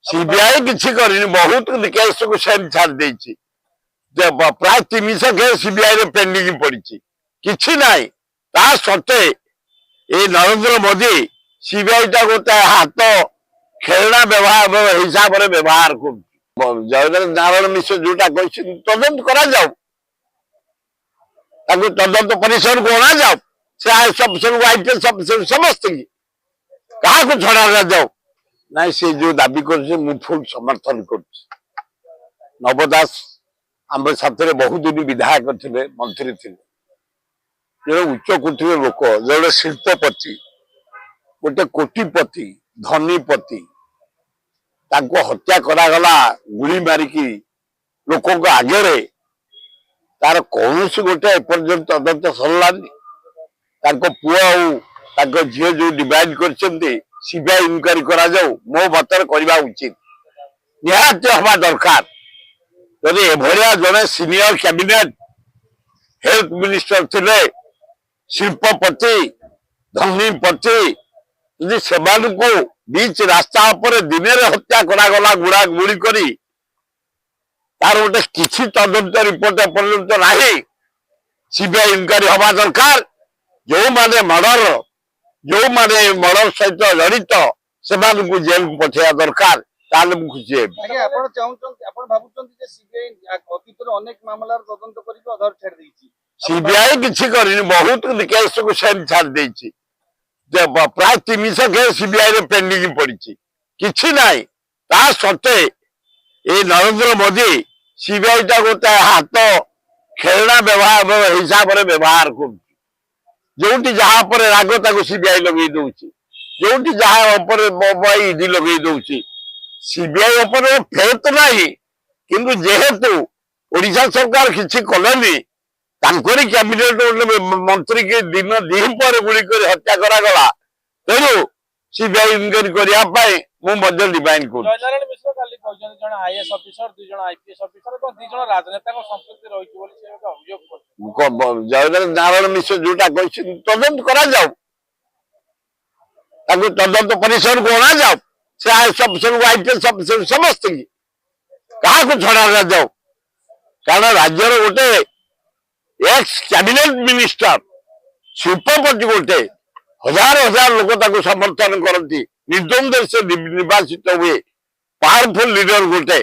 CBI किसी करनी बहुत केस को सेम छाड़ देछि प्राय 300 केस सीबीआई रे पेंडिंग पड़ी किछि नाही ता सत्ते ए नरेंद्र मोदी सीबीआई टा गोटे हाथ खेलना व्यवहार हिसाब रे व्यवहार कर जयदेव नारायण मिश्र जोटा कहछि तदंत करा जाऊ ताकू तदंत परिसर को अना जाऊ से सब आईटी सब समस्त की कहा को छड़ा जाऊ नहीं से जो दाबी कर फुल समर्थन कर नव दास आम साथ बहुत दिन विधायक थे मंत्री थे जो उच्च कोटि लोक जो शिल्पपति गोटे कोटिपति धनीपति हत्या करागला गुली मारिकी लोक आगे तार कौन गोटे एपर्यंत तदंत सरलानी पुआ झील जो डिमांड कर सीबीआई इनक्वारी करा जाऊ मो मतर करवा उचित निहाती हवा दरकार जदि एभलिया जड़े सीनियर कैबिनेट हेल्थ मिनिस्टर थिले शिल्पपति धनीपति यदि सेमानकु बीच रास्ता पर दिन हत्या करागला गुड़ा गुड़ी करी तार गोटे किसी तदंत रिपोर्ट एपर्यंत नहीं सीबीआई इनक्वारी हवा दरकार जो माने मर्डर सहित जड़ित से जेल को पठेया दरकार खुशी सीबीआई किसी करनी बहुत केस को सेम छाड़ देछि प्राय 300 केस सीबीआई रे पेंडिंग पड़ी किछि नाही ता सत्ते ए नरेंद्र मोदी सीबीआई टा गोटे हाथ खेलना व्यवहार हिसाब रे व्यवहार कर जोटी जहाँ पर राग ताको सीबीआई लगे दउछि जोटी जहाँ पर ईडी लगे दउछि सीबीआई ऊपर फेत नहीं किंतु जेहेतु ओडिशा सरकार किछि कलेनी तांकरी कैबिनेट मंत्री के दिन पर गुड़ी कर हत्या करागला तेणु सीबीआई इनक्वारी करिया पाए मु मध्य डिमांड कर जयनारायण मिश्र काली कहजन जण आईएएस ऑफिसर दुई जण आईपीएस ऑफिसर और दुई जण राजनेता को संपृक्ति रहिछि बोली से एक अभियोग कर जयदेव नारायण मिश्र जोटा कहछि तदंत करा जाऊ ताकू तदंत परिसर को अना जाऊ से सब आईटी सब समस्त की कहा को छड़ा जाऊ कारण राज्यर गोटे एक्स कैबिनेट मिनिस्टर शिल्पपति गोटे हजार हजार लोक ताको समर्थन करती निर्द्वंद से निर्वाचित हुए पावरफुल लीडर गोटे